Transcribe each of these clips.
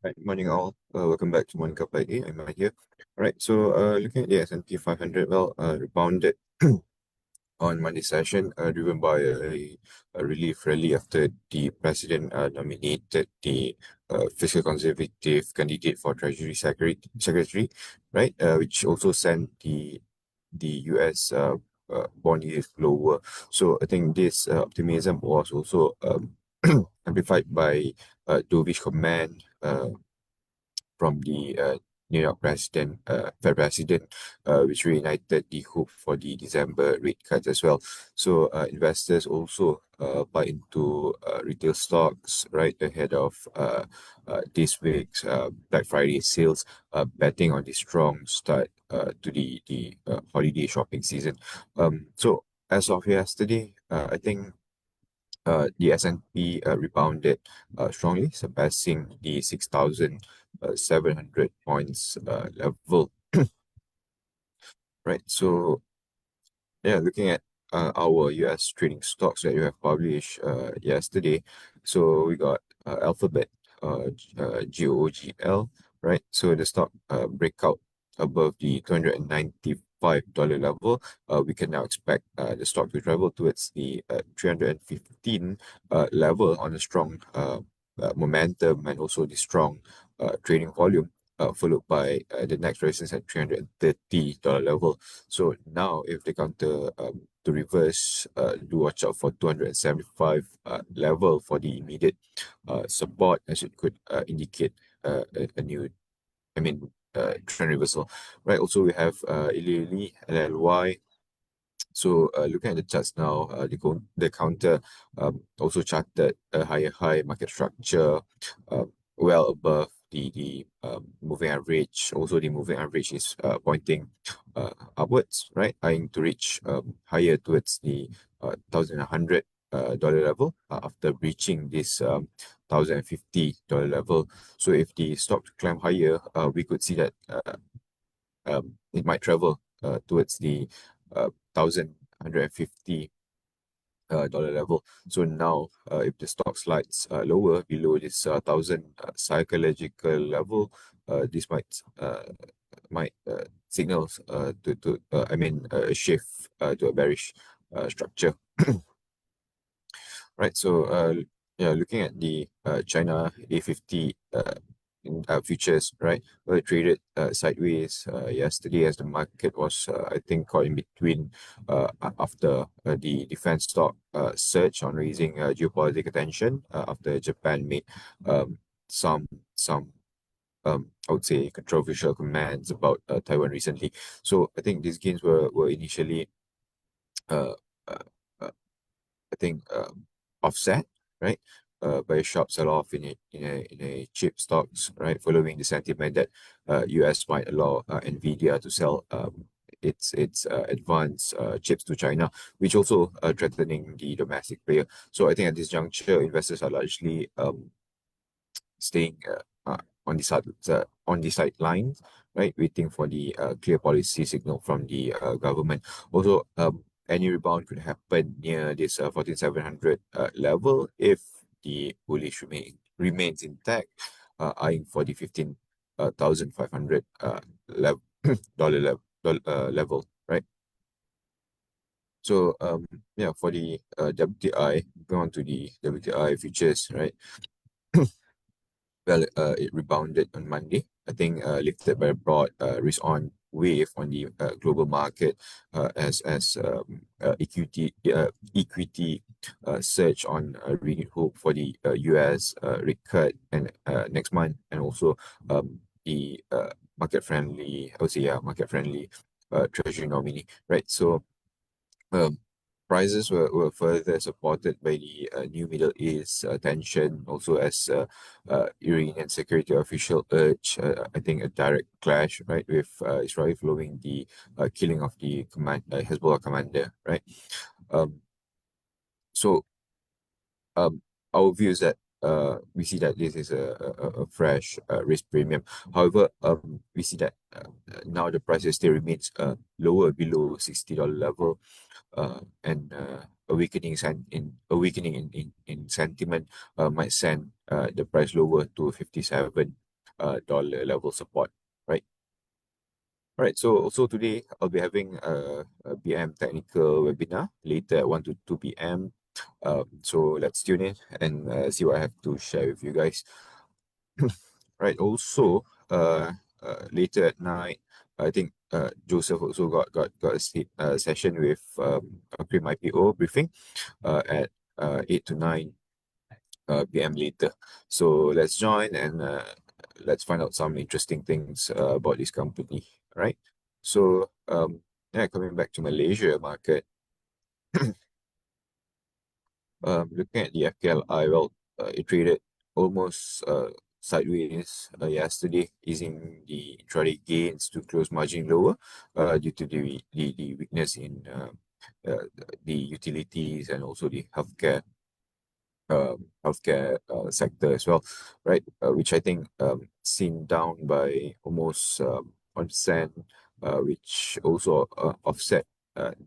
Right, morning all. Welcome back to Morning Cup by A. Aiman here. All right, so looking at the S&P 500, rebounded on Monday session, driven by a relief rally after the president nominated the fiscal conservative candidate for Treasury Secretary, right? Which also sent the US bond yield lower. So I think this optimism was also amplified by dovish comment from the New York Fed president, which reignited the hope for the December rate cuts as well. So investors also buy into retail stocks right ahead of this week's Black Friday sales, betting on the strong start to the holiday shopping season. So as of yesterday, I think the S&P rebounded strongly, surpassing the 6,700 points level. Right. So yeah, looking at our US trading stocks that you have published yesterday. So we got Alphabet, GOOGL, right? So the stock breakout above the $295 level. We can now expect the stock to travel towards the 315 level on a strong momentum and also the strong trading volume. Followed by the next resistance at $330 level. So now, if they counter to reverse, do watch out for 275 level for the immediate support, as it could indicate a new, trend reversal. Right. Also, we have LLY. So looking at the charts now, the counter also charted a higher high market structure, well above the moving average. Also, the moving average is pointing upwards, right? Eyeing to reach higher towards the $1,100 level after breaching this $1,050 level. So if the stock climb higher, we could see that it might travel towards the $1,150 level. So now, if the stock slides lower below this 1,000 psychological level, this might signal a shift to a bearish structure. Right. So yeah, looking at the China A50 futures, right? Well, it traded sideways yesterday as the market was, I think, caught in between after the defense stock surge on raising geopolitical tension after Japan made some I would say controversial comments about Taiwan recently. So I think these gains were initially uh, uh, uh, I think offset, right? By a sharp sell-off in a chip stocks, right? Following the sentiment that US might allow Nvidia to sell its advanced chips to China, which also threatening the domestic player. So I think at this juncture, investors are largely staying on the sidelines, right? Waiting for the clear policy signal from the government. Also, any rebound could happen near this 14,700 level if the bullish remains intact, eyeing for the 15,500 level, right? So yeah, for the WTI, going on to the WTI futures, right? Well, it rebounded on Monday. I think lifted by a broad risk-on wave on the global market as equity surge on renewed hope for the US rate cut and next month, and also the market friendly, I would say, yeah, market friendly treasury nominee, right? So um, prices were further supported by the new Middle East tension, also as Iranian security official urged, I think, a direct clash, right, with Israel following the killing of the Hezbollah commander, right? Um, so um, our view is that we see that this is a fresh risk premium. However, we see that now the prices still remains lower below $60 level, and a weakening in sentiment might send the price lower to $57 level support, right? All right, so also today I'll be having a BM technical webinar later at 1 to 2 p.m. So let's tune in and see what I have to share with you guys. Right, also later at night, I think Joseph also got a session with a Prim IPO briefing at 8 to 9 p.m. later. So let's join and let's find out some interesting things about this company, right? So yeah, coming back to Malaysia market, looking at the FKLI, well, it traded almost sideways yesterday, easing the intraday gains to close margin lower due to the weakness in uh, the utilities and also the healthcare sector as well, right? Which I think seen down by almost 1%, which also offset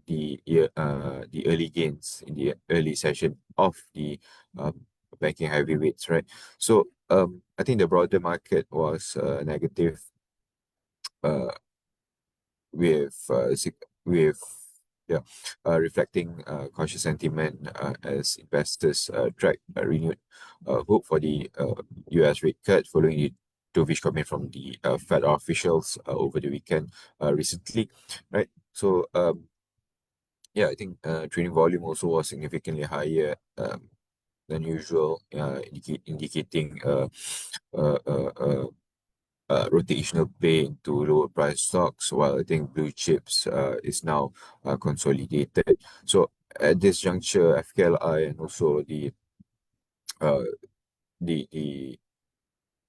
the early gains in the early session of the banking heavyweights, right? So I think the broader market was negative uh, with yeah reflecting cautious sentiment as investors track renewed hope for the US rate cut following the dovish comment from the Fed officials over the weekend recently, right? So yeah, I think trading volume also was significantly higher than usual, indicating uh, uh, uh, rotational play into lower price stocks, while I think blue chips is now consolidated. So at this juncture, FKLI and also uh, the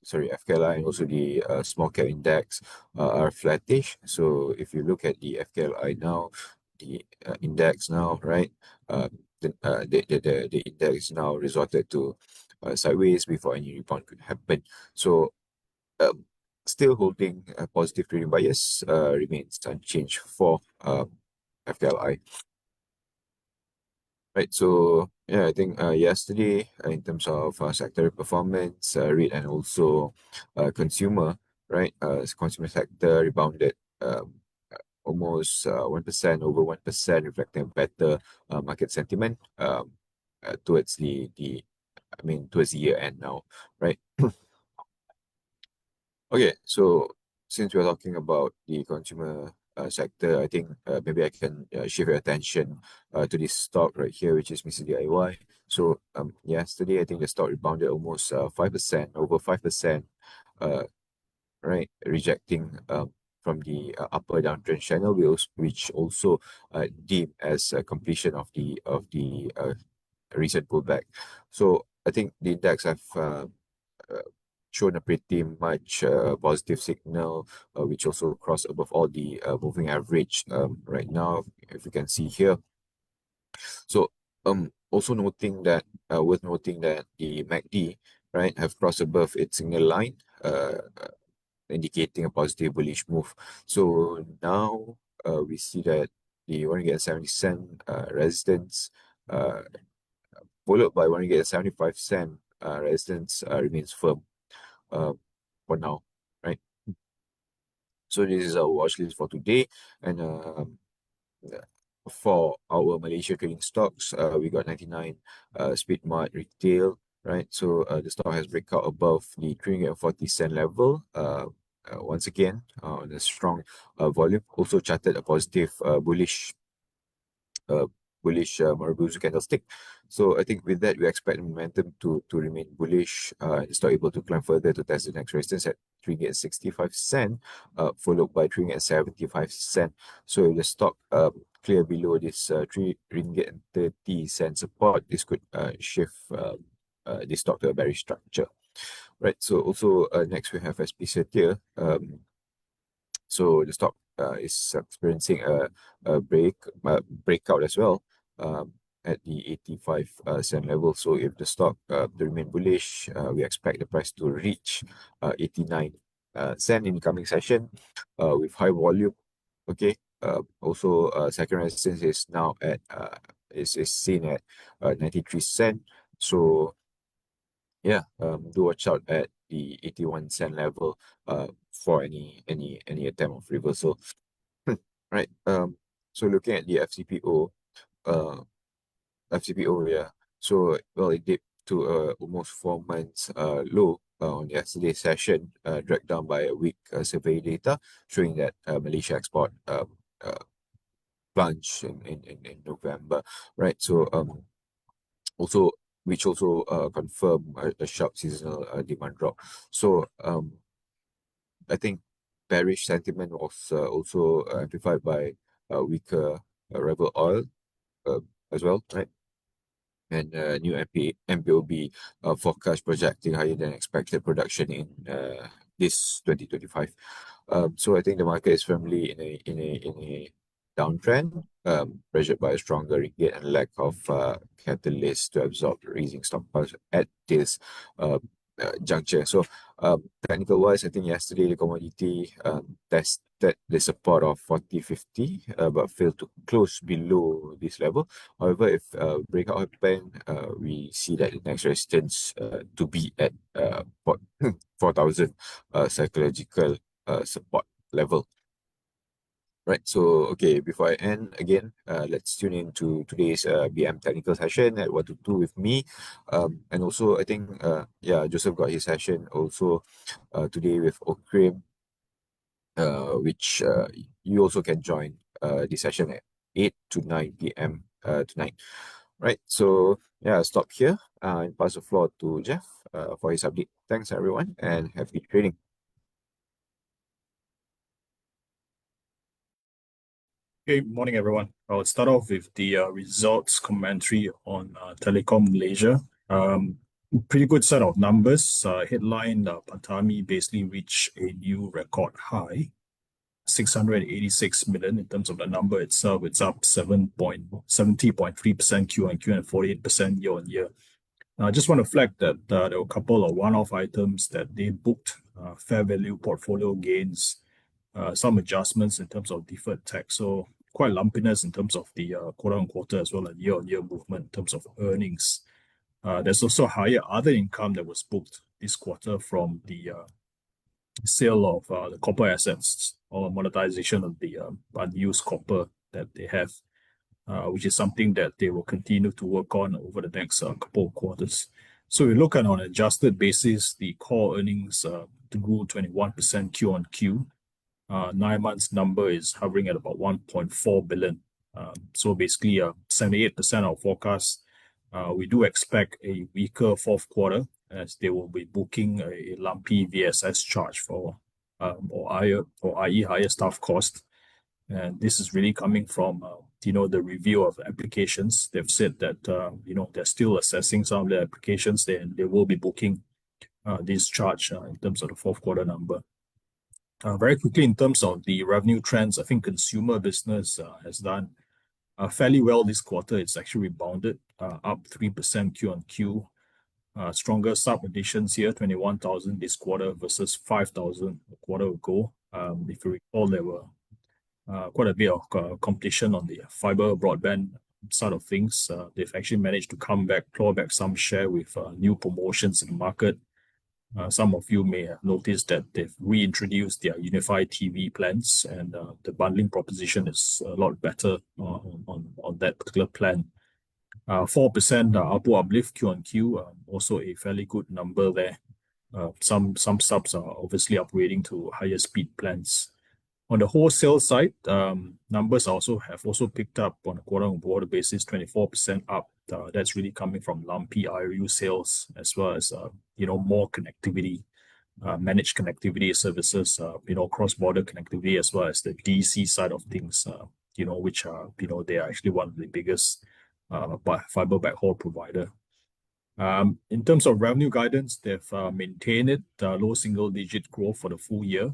FKLI and also the small cap index are flattish. So if you look at the FKLI now, the index now, right, the index now resorted to sideways before any rebound could happen. So um, still holding a positive trading bias remains unchanged for FKLI. Right, so yeah, I think yesterday in terms of sector performance, REIT and also consumer, right, consumer sector rebounded almost 1%, over 1%, reflecting better market sentiment towards towards the year end now, right? Okay, so since we're talking about the consumer sector, I think maybe I can shift your attention to this stock right here, which is Mr. DIY. So yesterday, I think the stock rebounded almost 5%, over 5%, uh, right, rejecting from the upper downtrend channel, which also deemed as a completion of the recent pullback. So I think the index have uh, shown a pretty much positive signal, which also crossed above all the moving average right now, if you can see here. So also worth noting that the MACD, right, have crossed above its signal line, indicating a positive bullish move. So now we see that the 1 ringgit 70 cent resistance, followed by 1 ringgit 75 cent resistance, remains firm uh, for now, right? So this is our watch list for today, and for our Malaysia trading stocks, we got 99 Speedmart retail, right? So the stock has break out above the 340 cent level, once again on a strong volume. Also charted a positive uh, bullish Marubozu candlestick. So I think with that, we expect momentum to remain bullish. It's not able to climb further to test the next resistance at 3.65, followed by 3.75. So if the stock clear below this 3 ringgit and 30 cent support, this could shift this stock to a bearish structure. Right. So also next we have SPCT. So the stock is experiencing a breakout as well at the 85 cent level. So if the stock to remain bullish, we expect the price to reach 89 cent in the coming session with high volume. Okay. Also, second resistance is now at is seen at 93 cent. So yeah, do watch out at the 81 cent level for any attempt of reversal. Right. So looking at the FCPO, yeah. So well, it dipped to almost 4 months low on yesterday's session, dragged down by a weak survey data showing that Malaysia export plunged in November. Right. So also which also confirm a sharp seasonal demand drop. So I think bearish sentiment was also amplified by weaker rebel oil uh, as well, right? And new MPOB forecast projecting higher than expected production in this 2025. So I think the market is firmly in a downtrend, pressured by a stronger ringgit and lack of catalyst to absorb raising stockpiles at this juncture. So technical wise, I think yesterday the commodity tested the support of 40.50, but failed to close below this level. However, if breakout happen, we see that the next resistance to be at 4,000 psychological support level. Right. So, okay, before I end again, let's tune in to today's BM technical session at 1 to 2 with me. And also, I think, yeah, Joseph got his session also today with Okrim, which you also can join the session at 8 to 9 p.m. Tonight. Right. So, yeah, I'll stop here and pass the floor to Jeff for his update. Thanks, everyone, and happy trading. Okay, morning everyone. I'll start off with the results commentary on Telekom Malaysia. Pretty good set of numbers. Headline, Pantami basically reached a new record high, 686 million in terms of the number itself. It's up 70.3% Q-on-Q and 48% year-on-year. I just want to flag that there were a couple of one-off items that they booked, fair value portfolio gains, some adjustments in terms of deferred tax. So quite lumpiness in terms of the quarter-on-quarter as well as year-on-year movement in terms of earnings. There's also higher other income that was booked this quarter from the sale of the copper assets or monetization of the unused copper that they have, which is something that they will continue to work on over the next couple of quarters. So we look at on an adjusted basis, the core earnings grew 21% Q-on-Q. 9 months number is hovering at about 1.4 billion. So basically 78% of forecast. We do expect a weaker fourth quarter as they will be booking a lumpy VSS charge for i.e. higher staff cost. And this is really coming from the review of applications. They've said that they're still assessing some of the applications. They will be booking this charge in terms of the fourth quarter number. Very quickly, in terms of the revenue trends, I think consumer business has done fairly well this quarter. It's actually rebounded, up 3% Q-on-Q. Stronger sub additions here, 21,000 this quarter versus 5,000 a quarter ago. If you recall, there were quite a bit of competition on the fiber broadband side of things. They've actually managed to claw back some share with new promotions in the market. Some of you may have noticed that they've reintroduced their unified TV plans, and the bundling proposition is a lot better on that particular plan. 4% ARPU uplift Q-on-Q, also a fairly good number there. some subs are obviously upgrading to higher speed plans. On the wholesale side, numbers have also picked up on a quarter-on-quarter basis, 24% up. That's really coming from lumpy IRU sales as well as more connectivity, managed connectivity services, cross-border connectivity as well as the DC side of things, which are they are actually one of the biggest fiber backhaul provider. In terms of revenue guidance, they've maintained it, low single-digit growth for the full year.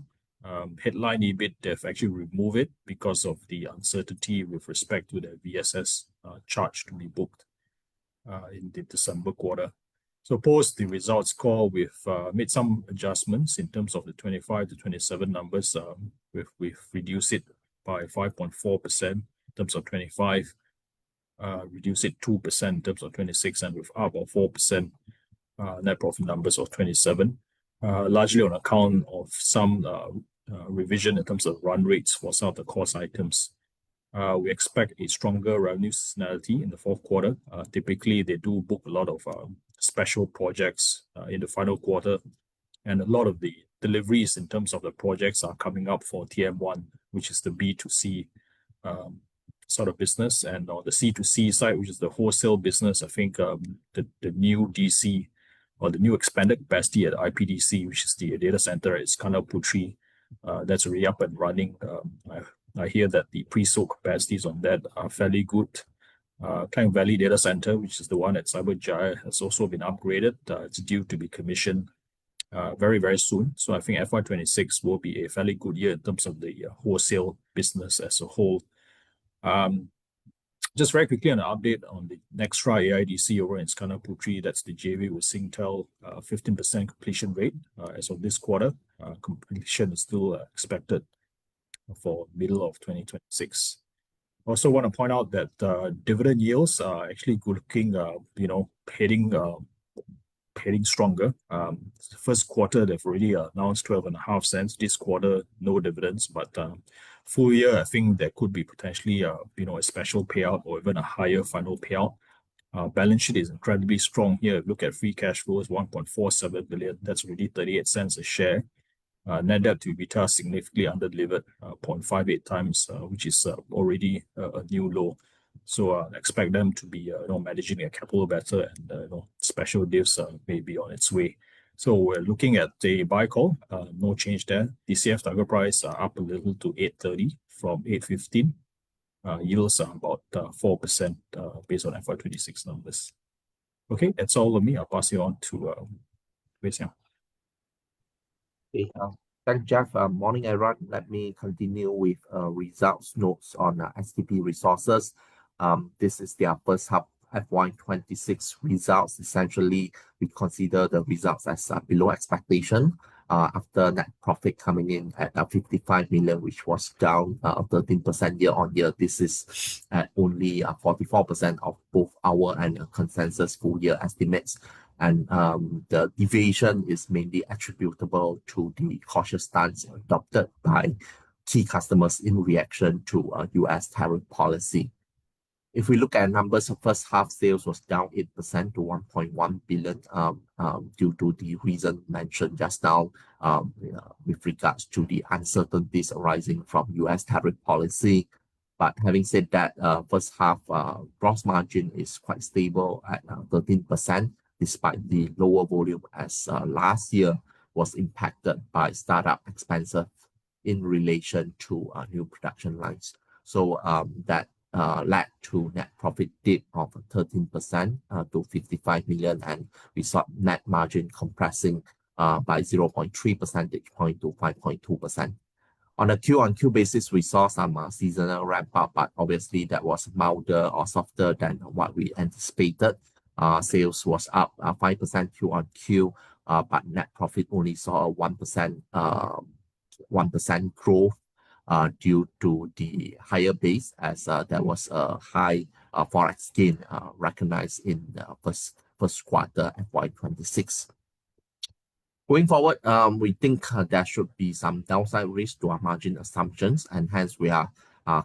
Headline EBIT, they've actually removed it because of the uncertainty with respect to the VSS charge to be booked in the December quarter. So post the results call, we've made some adjustments in terms of the 25 to 27 numbers. We've reduced it by 5.4% in terms of 25, reduce it 2% in terms of 26, and with up of 4% net profit numbers of 27, largely on account of some revision in terms of run rates for some of the cost items. We expect a stronger revenue seasonality in the fourth quarter. Typically, they do book a lot of special projects in the final quarter, and a lot of the deliveries in terms of the projects are coming up for TM1, which is the B2C sort of business, and on the C2C side, which is the wholesale business. I think the new DC or the new expanded capacity at IPDC, which is the data center, is Iskandar Putri. That's already up and running. I hear that the pre-sold capacities on that are fairly good. Klang Valley Data Center, which is the one at Jaya, has also been upgraded. It's due to be commissioned very, very soon. So I think FY26 will be a fairly good year in terms of the wholesale business as a whole. Just very quickly, an update on the Nextra AIDC over in Iskandar Putri. That's the JV with Singtel, 15% completion rate as of this quarter. Completion is still expected for middle of 2026. Also want to point out that dividend yields are actually good looking, heading stronger. First quarter, they've already announced 12.5 cents. This quarter, no dividends, but full year, I think there could be potentially a special payout or even a higher final payout. Balance sheet is incredibly strong here. Look at free cash flow is 1.47 billion. That's already 38 cents a share. Net debt to EBITDA significantly under-delivered, 0.58 times, which is already a new low. So expect them to be managing their capital better, and special divs may be on its way. So we're looking at the buy call, no change there. DCF target price up a little to 8.30 from 8.15. Yields are about 4% based on FY26 numbers. Okay, that's all of me. I'll pass you on to Siang. Okay, thanks, Jeff. Morning, everyone. Let me continue with results notes on STP Resources. This is their first half FY26 results. Essentially, we consider the results as below expectation after net profit coming in at 55 million, which was down 13% year on year. This is at only 44% of both our and consensus full year estimates. And the deviation is mainly attributable to the cautious stance adopted by key customers in reaction to US tariff policy. If we look at numbers, the first half sales was down 8% to 1.1 billion due to the reason mentioned just now with regards to the uncertainties arising from US tariff policy. But having said that, first half gross margin is quite stable at 13%, despite the lower volume as last year was impacted by startup expenses in relation to new production lines. So that led to net profit dip of 13% to 55 million, and we saw net margin compressing by 0.3 percentage point to 5.2%. On a Q-on-Q basis, we saw some seasonal ramp up, but obviously that was milder or softer than what we anticipated. Sales was up 5% Q-on-Q, but net profit only saw a 1% growth due to the higher base, as there was a high forex gain recognized in the first quarter FY26. Going forward, we think there should be some downside risk to our margin assumptions, and hence we are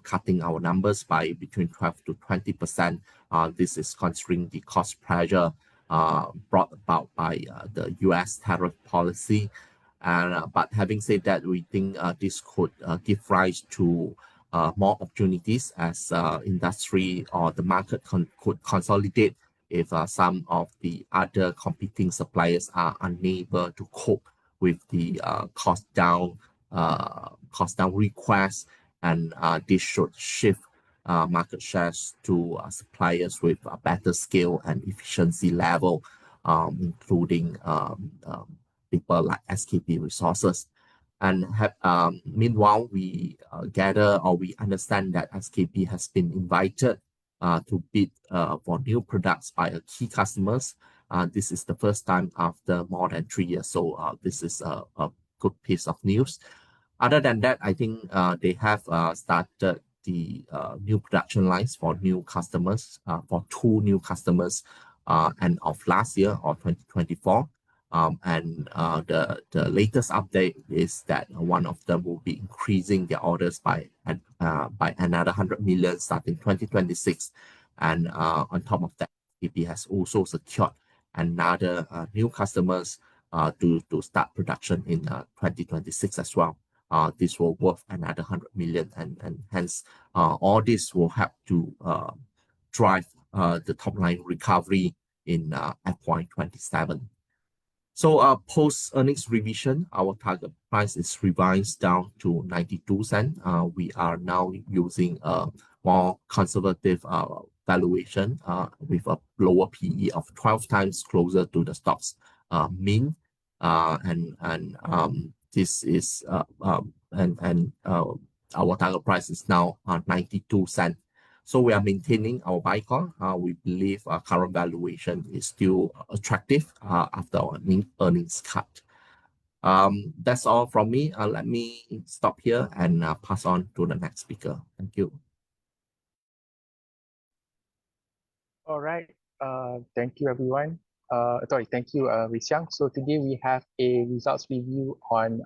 cutting our numbers by between 12 to 20%. This is considering the cost pressure brought about by the US tariff policy. And but having said that, we think this could give rise to more opportunities as industry or the market could consolidate if some of the other competing suppliers are unable to cope with the cost down requests, and this should shift market shares to suppliers with a better scale and efficiency level, including people like SKP Resources. And meanwhile, we gather or we understand that SKP has been invited to bid for new products by key customers. This is the first time after more than 3 years. So this is a good piece of news. Other than that, I think they have started the new production lines for new customers, for 2 new customers end of last year or 2024. And the latest update is that one of them will be increasing their orders by another 100 million starting 2026. And on top of that, PP has also secured another new customers to start production in 2026 as well. This will worth another 100 million, and hence all this will help to drive the top line recovery in FY27. So post earnings revision, our target price is revised down to 92 cents. We are now using a more conservative valuation with a lower PE of 12 times, closer to the stock's mean. This is our target price is now 92 cents. So we are maintaining our buy call. We believe our current valuation is still attractive after our earnings cut. That's all from me. Let me stop here and pass on to the next speaker. Thank you. All right. Thank you, everyone. Thank you, Siang. So today we have a results review on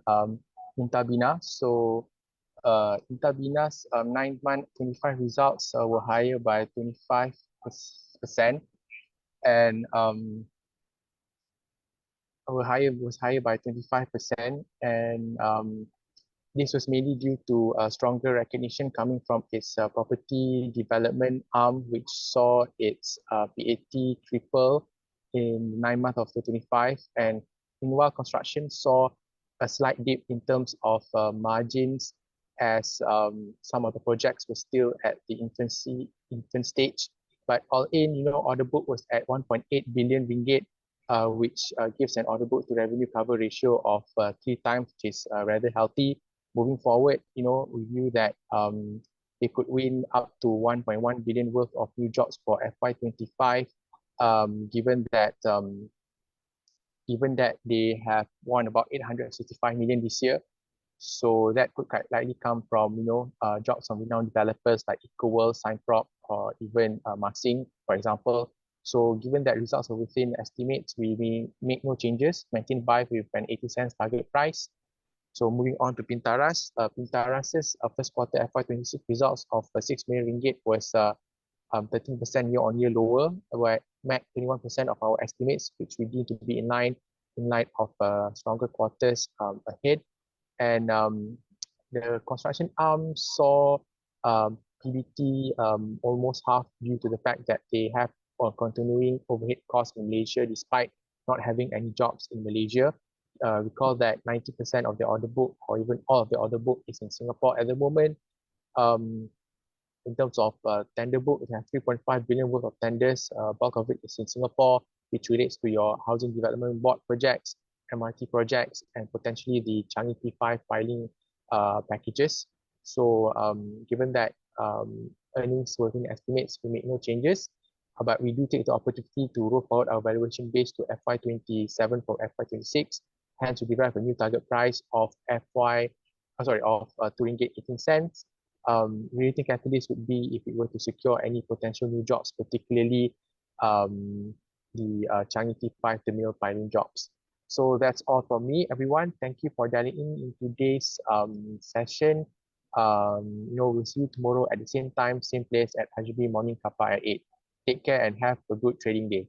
Inta Bina. So Inta Bina's 9-month 25 results were higher by 25%, and was higher by 25%, and this was mainly due to stronger recognition coming from its property development arm, which saw its PAT triple in 9 months of 2025, and meanwhile construction saw a slight dip in terms of margins, as some of the projects were still at the infant stage. But all in, order book was at 1.8 billion ringgit, which gives an order book to revenue cover ratio of 3 times, which is rather healthy. Moving forward, we view that they could win up to 1.1 billion worth of new jobs for FY25, given that they have won about 865 million this year. So that could likely come from jobs from renowned developers like EcoWorld, Signprop, or even Masing, for example. So given that results are within estimates, we may make no changes, maintain buy with an 80 cents target price. So moving on to Pintaras. Pintaras's first quarter FY26 results of 6 million ringgit was 13% year-on-year lower, where met 21% of our estimates, which we deem to be in line in light of stronger quarters ahead. And the construction arm saw PBT almost half due to the fact that they have continuing overhead costs in Malaysia despite not having any jobs in Malaysia. Recall that 90% of the order book, or even all of the order book, is in Singapore at the moment. In terms of tender book, we have 3.5 billion worth of tenders. Bulk of it is in Singapore, which relates to your Housing Development Board projects, MRT projects, and potentially the Changi P5 filing packages. So given that earnings within estimates, we make no changes, but we do take the opportunity to roll forward our valuation base to FY27 from FY26. Hence, we derive a new target price of 2 ringgit 18 cents. Relating catalyst would be if we were to secure any potential new jobs, particularly the Changi T5 terminal filing jobs. So that's all from me, everyone. Thank you for dialing in today's session. We'll see you tomorrow at the same time, same place at RGB Morning Kappa at 8. Take care and have a good trading day.